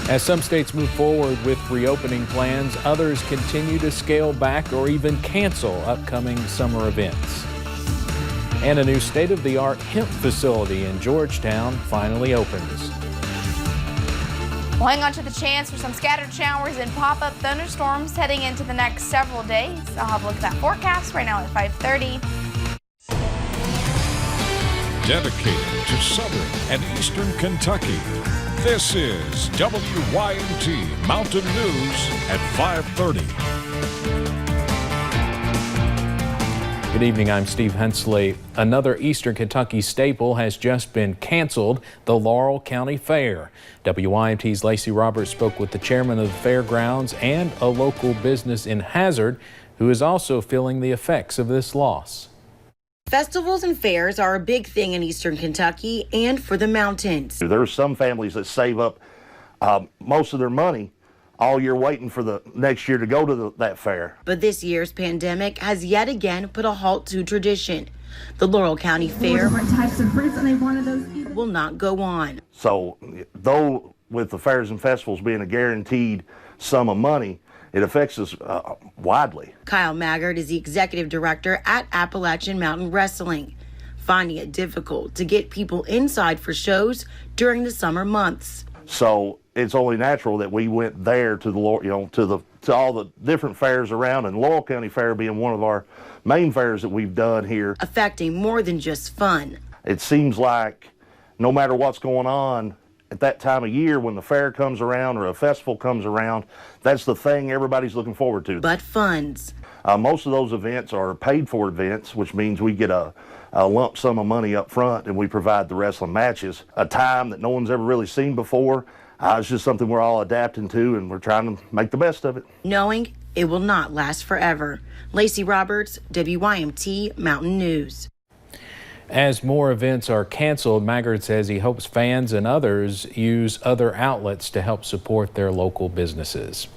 As some states move forward with reopening plans, others continue to scale back or even cancel upcoming summer events. And a new state-of-the-art hemp facility in Georgetown finally opens. We'll hang on to the chance for some scattered showers and pop-up thunderstorms heading into the next several days. I'll have a look at that forecast right now at 5:30. Dedicated to southern and eastern Kentucky, this is WYMT Mountain News at 5:30. Good evening, I'm Steve Hensley. Another Eastern Kentucky staple has just been canceled, the Laurel County Fair. WYMT's Lacey Roberts spoke with the chairman of the fairgrounds and a local business in Hazard who is also feeling the effects of this loss. Festivals and fairs are a big thing in Eastern Kentucky and for the mountains. There are some families that save up most of their money all year waiting for the next year to go to that fair. But this year's pandemic has yet again put a halt to tradition. The Laurel County Fair will not go on. So though with the fairs and festivals being a guaranteed sum of money, it affects us widely. Kyle Maggard is the executive director at Appalachian Mountain Wrestling, finding it difficult to get people inside for shows during the summer months. So it's only natural that we went there to the to all the different fairs around, and Laurel County Fair being one of our main fairs that we've done here. Affecting more than just fun. It seems like no matter what's going on at that time of year, when the fair comes around or a festival comes around, that's the thing everybody's looking forward to. But funds. Most of those events are paid for events, which means we get a lump sum of money up front and we provide the wrestling matches. A time that no one's ever really seen before. It's just something we're all adapting to, and we're trying to make the best of it. Knowing it will not last forever. Lacey Roberts, WYMT Mountain News. As more events are canceled, Maggard says he hopes fans and others use other outlets to help support their local businesses.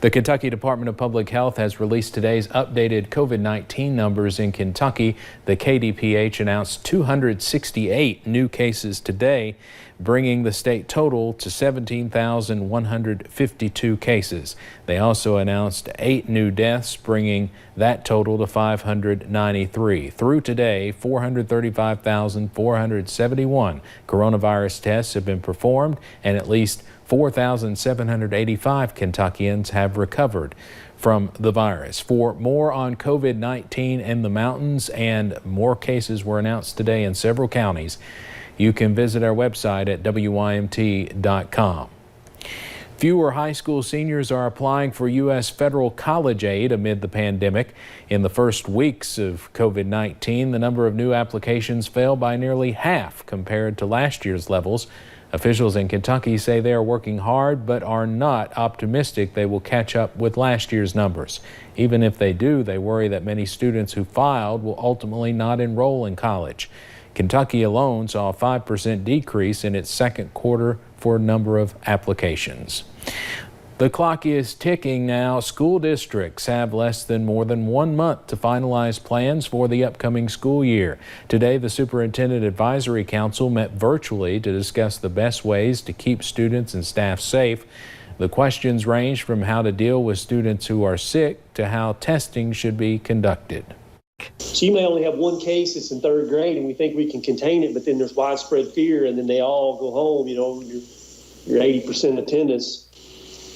The Kentucky Department of Public Health has released today's updated COVID-19 numbers in Kentucky. The KDPH announced 268 new cases today, bringing the state total to 17,152 cases. They also announced 8 new deaths, bringing that total to 593. Through today, 435,471 coronavirus tests have been performed, and at least 4,785 Kentuckians have recovered from the virus. For more on COVID-19 in the mountains, and more cases were announced today in several counties, you can visit our website at WYMT.com. Fewer high school seniors are applying for U.S. federal college aid amid the pandemic. In the first weeks of COVID-19, the number of new applications fell by nearly half compared to last year's levels. Officials in Kentucky say they are working hard but are not optimistic they will catch up with last year's numbers. Even if they do, they worry that many students who filed will ultimately not enroll in college. Kentucky alone saw a 5% decrease in its second quarter for a number of applications. The clock is ticking now. School districts have more than 1 month to finalize plans for the upcoming school year. Today, the Superintendent Advisory Council met virtually to discuss the best ways to keep students and staff safe. The questions range from how to deal with students who are sick to how testing should be conducted. So you may only have one case that's in 3rd grade and we think we can contain it, but then there's widespread fear and then they all go home, you're 80% attendance,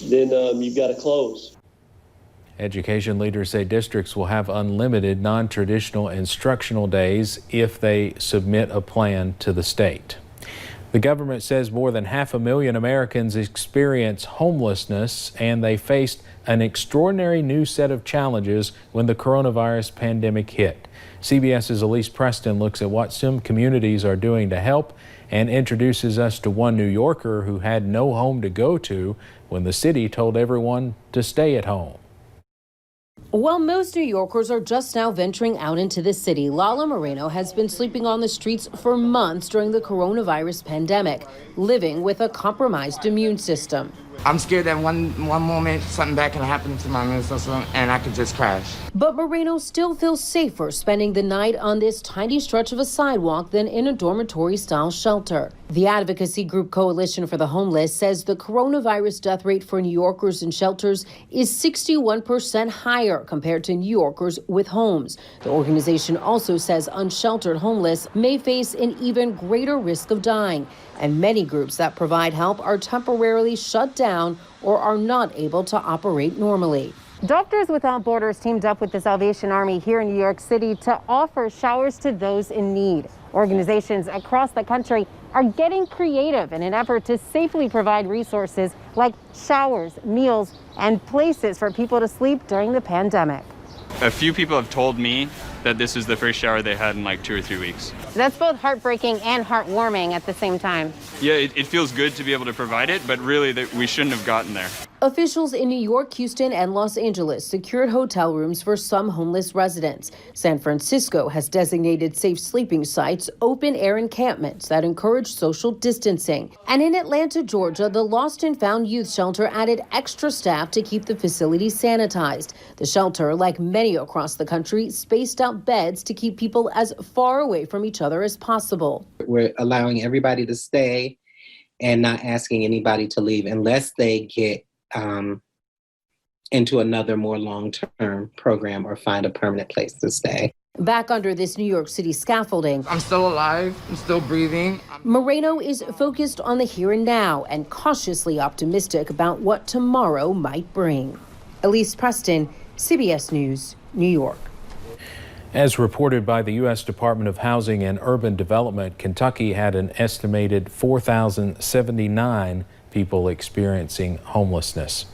then you've got to close. Education leaders say districts will have unlimited non-traditional instructional days if they submit a plan to the state. The government says more than 500,000 Americans experience homelessness, and they faced an extraordinary new set of challenges when the coronavirus pandemic hit. CBS's Elise Preston looks at what some communities are doing to help and introduces us to one New Yorker who had no home to go to when the city told everyone to stay at home. While most New Yorkers are just now venturing out into the city, Lala Moreno has been sleeping on the streets for months during the coronavirus pandemic, living with a compromised immune system. I'm scared that one moment something bad can happen to my muscle and I could just crash. But Moreno still feels safer spending the night on this tiny stretch of a sidewalk than in a dormitory-style shelter. The advocacy group Coalition for the Homeless says the coronavirus death rate for New Yorkers in shelters is 61% higher compared to New Yorkers with homes. The organization also says unsheltered homeless may face an even greater risk of dying, and many groups that provide help are temporarily shut down or are not able to operate normally. Doctors Without Borders teamed up with the Salvation Army here in New York City to offer showers to those in need. Organizations across the country are getting creative in an effort to safely provide resources like showers, meals, and places for people to sleep during the pandemic. A few people have told me that this is the first shower they had in like 2 or 3 weeks. That's both heartbreaking and heartwarming at the same time. Yeah, it feels good to be able to provide it, but really we shouldn't have gotten there. Officials in New York, Houston, and Los Angeles secured hotel rooms for some homeless residents. San Francisco has designated safe sleeping sites, open-air encampments that encourage social distancing. And in Atlanta, Georgia, the Lost and Found Youth Shelter added extra staff to keep the facility sanitized. The shelter, like many across the country, spaced out beds to keep people as far away from each other as possible. We're allowing everybody to stay and not asking anybody to leave unless they get into another more long-term program or find a permanent place to stay. Back under this New York City scaffolding, I'm still alive, I'm still breathing. Moreno is focused on the here and now and cautiously optimistic about what tomorrow might bring. Elise Preston, CBS News, New York. As reported by the U.S. Department of Housing and Urban Development, Kentucky had an estimated 4,079 people experiencing homelessness.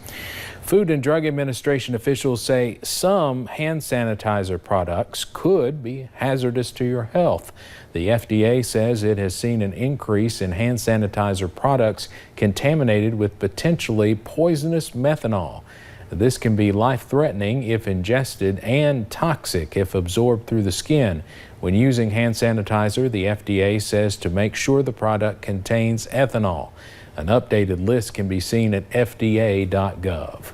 Food and Drug Administration officials say some hand sanitizer products could be hazardous to your health. The FDA says it has seen an increase in hand sanitizer products contaminated with potentially poisonous methanol. This can be life-threatening if ingested and toxic if absorbed through the skin. When using hand sanitizer, the FDA says to make sure the product contains ethanol. An updated list can be seen at fda.gov.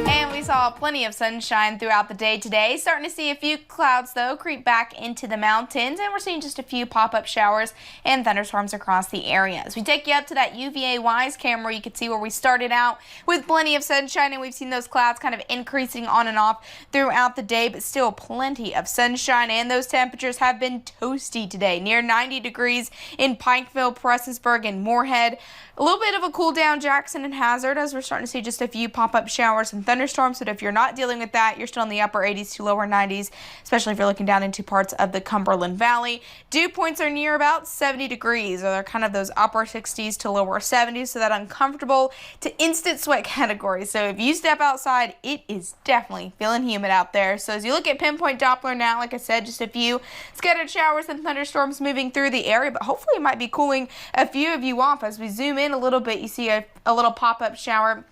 And we saw plenty of sunshine throughout the day today. Starting to see a few clouds, though, creep back into the mountains, and we're seeing just a few pop-up showers and thunderstorms across the area. As we take you up to that UVA WISE camera, you can see where we started out with plenty of sunshine, and we've seen those clouds kind of increasing on and off throughout the day, but still plenty of sunshine, and those temperatures have been toasty today, near 90 degrees in Pikeville, Prestonsburg, and Moorhead. A little bit of a cool down Jackson and Hazard, as we're starting to see just a few pop-up showers and thunderstorms, but if you're not dealing with that, you're still in the upper 80s to lower 90s, especially if you're looking down into parts of the Cumberland Valley. Dew points are near about 70 degrees, or they're kind of those upper 60s to lower 70s, so that uncomfortable to instant sweat category. So if you step outside, it is definitely feeling humid out there. So as you look at pinpoint Doppler now, like I said, just a few scattered showers and thunderstorms moving through the area, but hopefully it might be cooling a few of you off. As we zoom in a little bit, you see a little pop-up shower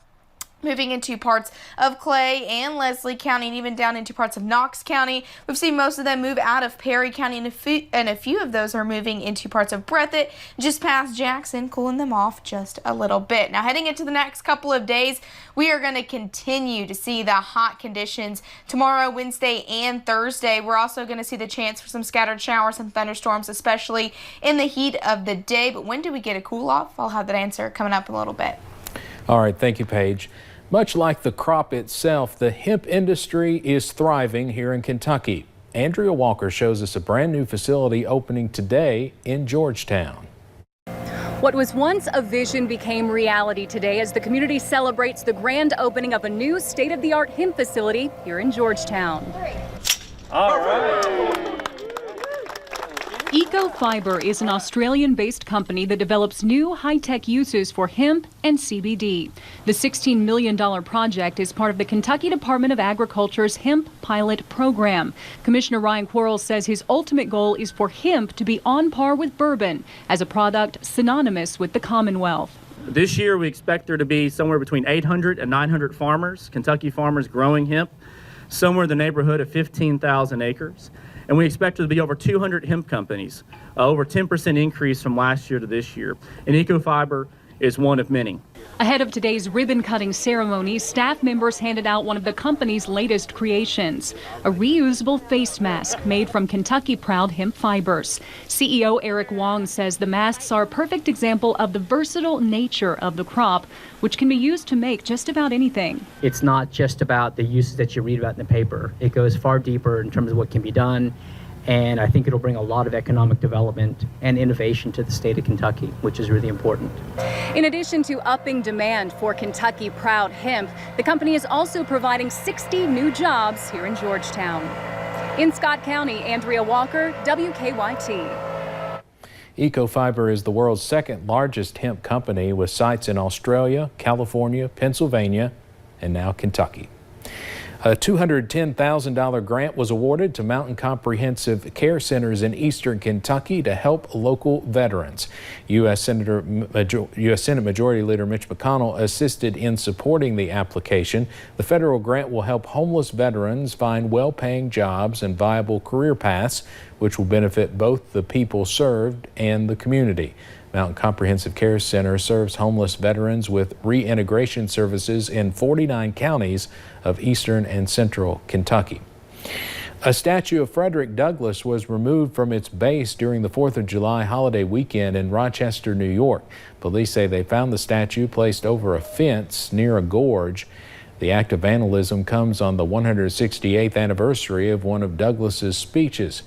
moving into parts of Clay and Leslie County, and even down into parts of Knox County. We've seen most of them move out of Perry County, and a few of those are moving into parts of Breathitt, just past Jackson, cooling them off just a little bit. Now, heading into the next couple of days, we are going to continue to see the hot conditions tomorrow, Wednesday, and Thursday. We're also going to see the chance for some scattered showers and thunderstorms, especially in the heat of the day. But when do we get a cool off? I'll have that answer coming up in a little bit. All right, thank you, Paige. Much like the crop itself, the hemp industry is thriving here in Kentucky. Andrea Walker shows us a brand new facility opening today in Georgetown. What was once a vision became reality today as the community celebrates the grand opening of a new state-of-the-art hemp facility here in Georgetown. All right. EcoFiber is an Australian-based company that develops new high-tech uses for hemp and CBD. The $16 million project is part of the Kentucky Department of Agriculture's Hemp Pilot Program. Commissioner Ryan Quarles says his ultimate goal is for hemp to be on par with bourbon as a product synonymous with the Commonwealth. This year we expect there to be somewhere between 800 and 900 farmers, Kentucky farmers growing hemp, somewhere in the neighborhood of 15,000 acres. And we expect there to be over 200 hemp companies, over 10% increase from last year to this year. And Ecofiber is one of many. Ahead of today's ribbon-cutting ceremony, staff members handed out one of the company's latest creations, a reusable face mask made from Kentucky-proud hemp fibers. CEO Eric Wong says the masks are a perfect example of the versatile nature of the crop, which can be used to make just about anything. It's not just about the uses that you read about in the paper. It goes far deeper in terms of what can be done. And I think it'll bring a lot of economic development and innovation to the state of Kentucky, which is really important. In addition to upping demand for Kentucky-proud hemp, the company is also providing 60 new jobs here in Georgetown. In Scott County, Andrea Walker, WKYT. Ecofiber is the world's second largest hemp company with sites in Australia, California, Pennsylvania, and now Kentucky. A $210,000 grant was awarded to Mountain Comprehensive Care Centers in eastern Kentucky to help local veterans. U.S. Senate Majority Leader Mitch McConnell assisted in supporting the application. The federal grant will help homeless veterans find well-paying jobs and viable career paths, which will benefit both the people served and the community. Mountain Comprehensive Care Center serves homeless veterans with reintegration services in 49 counties of eastern and central Kentucky. A statue of Frederick Douglass was removed from its base during the 4th of July holiday weekend in Rochester, New York. Police say they found the statue placed over a fence near a gorge. The act of vandalism comes on the 168th anniversary of one of Douglass's speeches.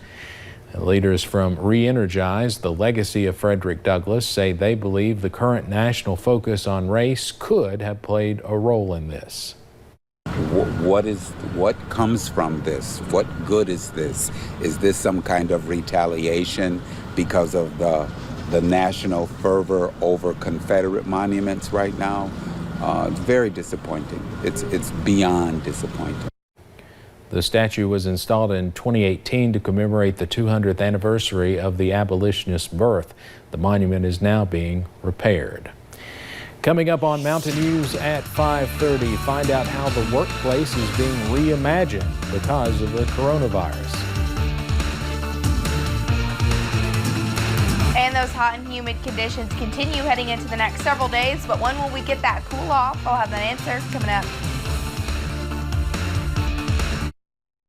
Leaders from Re-Energize, the legacy of Frederick Douglass, say they believe the current national focus on race could have played a role in this. What comes from this? What good is this? Is this some kind of retaliation because of the national fervor over Confederate monuments right now? It's very disappointing. It's beyond disappointing. The statue was installed in 2018 to commemorate the 200th anniversary of the abolitionist's birth. The monument is now being repaired. Coming up on Mountain News at 5:30, find out how the workplace is being reimagined because of the coronavirus. And those hot and humid conditions continue heading into the next several days, but when will we get that cool off? I'll have that answer coming up.